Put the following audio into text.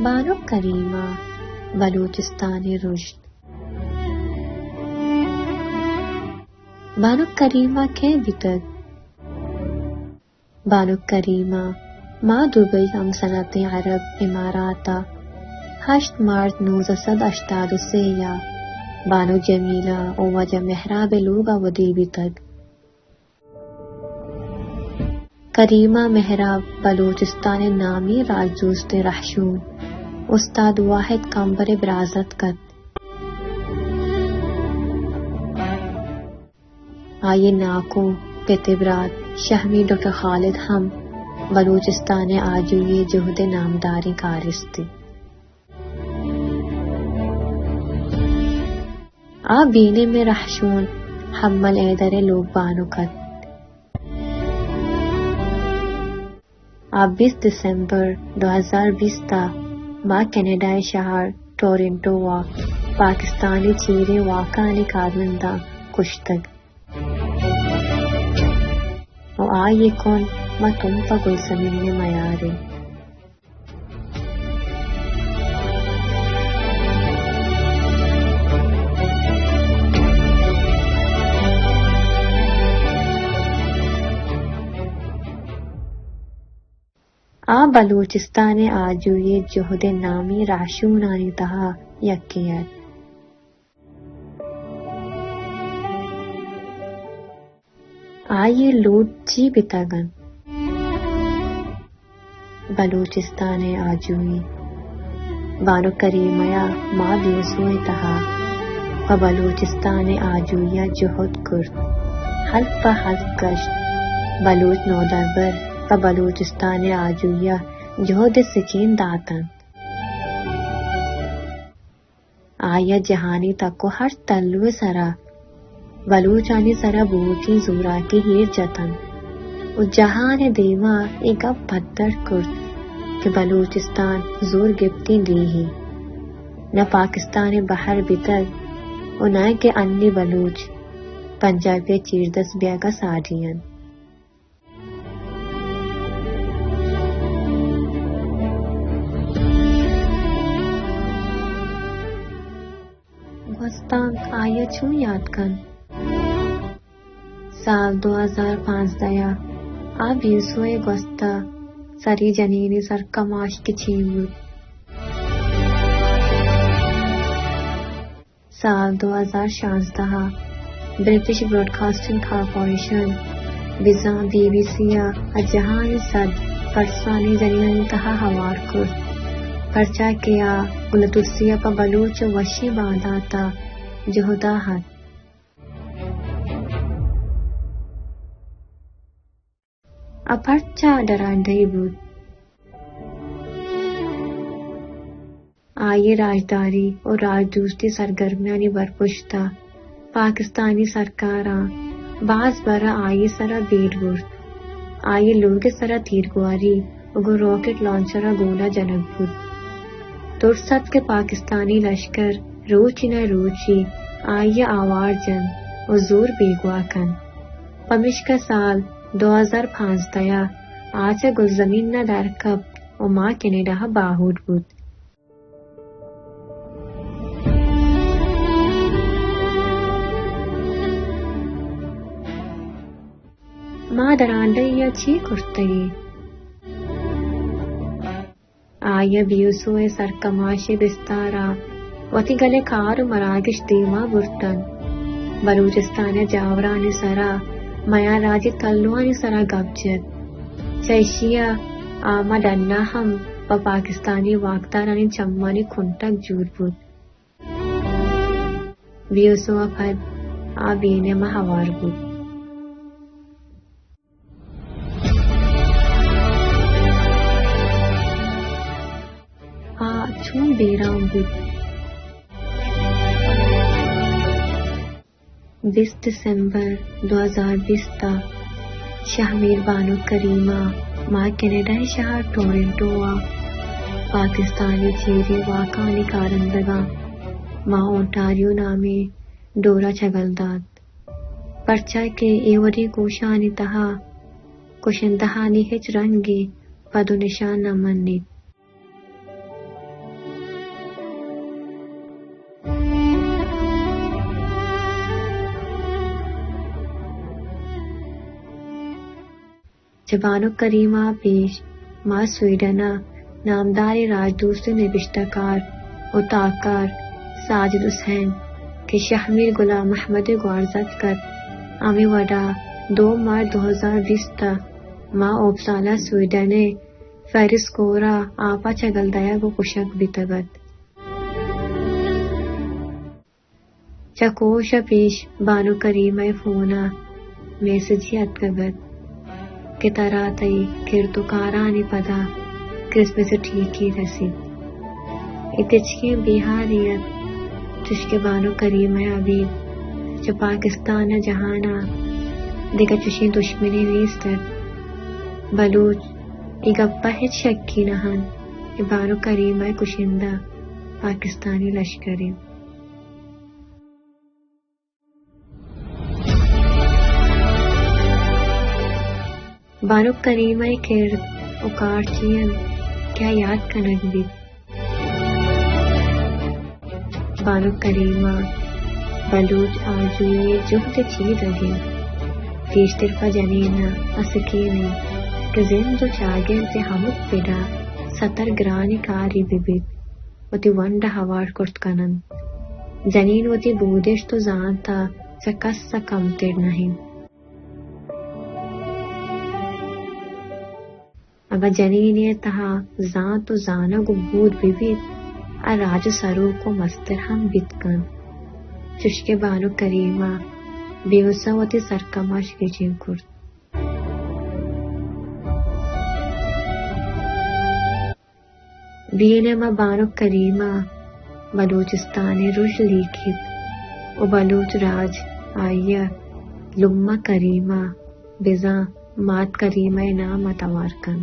بانو کریمہ بلوچستان رشد. بانو کریمہ کے بیتگ بانو کریمہ ما دبئی ہم صنعت عرب اماراتا 8 مارچ 1983 بانو جمیلہ وجہ محراب لوگا ودی بیتگ. کریمہ محراب بلوچستان نامی راجدوست رحشون استاد واحد کمبر برازت کت. آئی ناکو پیتبرات شہمی ڈاکٹر خالد ہم بلوچستان آجوئی جہد نامداری کارستی. آ بینے میں رحشون حمل ایدر لوگ بانو کت. 20 دسمبر 2020 تا ماں کینیڈا شہر ٹورنٹو و پاکستانی چیرے واقعانی کارمندہ کشتگ. و آئی کون ما تم پا گل زمین میں میارے. بلوچستان آجوئی جہد نامی راشونانی تہا یکیت. آئی لوٹ چی بیتگن بلوچستان آجوئی بانو کریمہ ما بیوسوئی تہا و بلوچستان آجوئی جہد کرد. حلق پا حلق گشت بلوچ نودربر و بلوچستان آجوئی جہد سکین داتن. آیا جہانی تکو ہر تلو سرا بلوچانی سرا بوٹی زورا کی ہیر جتن. و جہان دیما ایک اب پدر کرد کہ بلوچستان زور گپتی دی ہی نہ پاکستان بحر بیتگ و نہ کہ انی بلوچ پنجابی چیردس بیگا ساڑین. گوستان آیا چون یاد کن سال 2015 بیسوئے گوستا سری جنینی سر کماش کی چین بود. سال 2016 برٹش براڈ کاسٹنگ کارپوریشن بزاں BBC جہان صد پرسانی جنینی تہا ہوار کرد. پرچا کیا گلتوسیا پا بلوچ وشی بانداتا جہدا حد. اپرچا ڈرانڈئی بود. آئی راجداری اور راجدوستی سرگرمیانی برپشتا پاکستانی سرکاراں بعض برا آئی سرا بیٹ برد. آئی لوگ سرا تیرگواری اگو راکٹ لانچرا گولا جنگ بود. ترست کے پاکستانی لشکر روچی نہ روچی آئی آوار جن و زور بیگوا کن. پمشکا سال 2015 آچا گل زمین نہ درکب و ماں کینیڈا باہود بود. ماں درانڈے یا چی کرتگی. آیا بیوسوئے سرکماش بستارا وتی گلے کار مراگش دیما برتن. بلوچستان جاورانی سرا میا راجی تلوانی سرا گبجت. چیشیا آما ڈنا ہم و پاکستانی واقدارانی چمانی کھنٹک جور بود. بیوسوہ پھر بینے مہوار بود. چون بیرام بود. 20 دسمبر 2020 تا شہمیر بانو کریمہ ماں کینیڈا شہر ٹورنٹو پاکستانی چیری واقعانی کارندگاں ماں اونٹاریو نامی ڈورا چھگلداد. پرچا کے ایوری کوشانی تہا کشندہانی ہچ رنگی پدو نشان نہ منی. بانو کریمہ پیش ما سویڈنا نامدار راجدوست نوشتہ کار و تاکار ساجد حسین کہ شہمیر غلام محمد گوارزت کر امی وڈا 2 مارچ 2020 تا ما اوبسالا سویڈن فیرس کورا آپا چگل دیا گو کشک بیتگت چکوش پیش بانو کریمہ فونا میسجی اتگت کہ تراتی کرتو کارانی پدا کرسمس ٹھیک ہی رسی اتچکی بیہاریت چشک بانو کریمہ ابھی چو پاکستان جہانا دیگا چشی دشمنی ویستر بلوچ ای گپا ہیچ شکی نہن ای بانو کریمہ کشندہ پاکستانی لشکری بانو کریمہ کرد اکارچین کیا یاد کنگ بھی بانو کریمہ بلوچ آجوی جہد چیز اگین فیش طرفہ جنینا اسکینی کہ زن جو چاگین تے ہمک پیدا 70 گرانی کاری بیبید وتی ونڈا ہوار کرت کنن جنین وتی بودش تو زانتا چکس سا کم تیر نہیں ابا جنینی تہا زان تو زانا گو بود بیبید راج سرو کو مستر ہم بیتکن چشک بانو کریمہ بیوسا وتی سرکماش گیجین کرد بینما بانو کریمہ بلوچستانی رش لیکھت و بلوچ راج آئیا لمہ کریمہ بزا مات کریمہ نام اتوار کن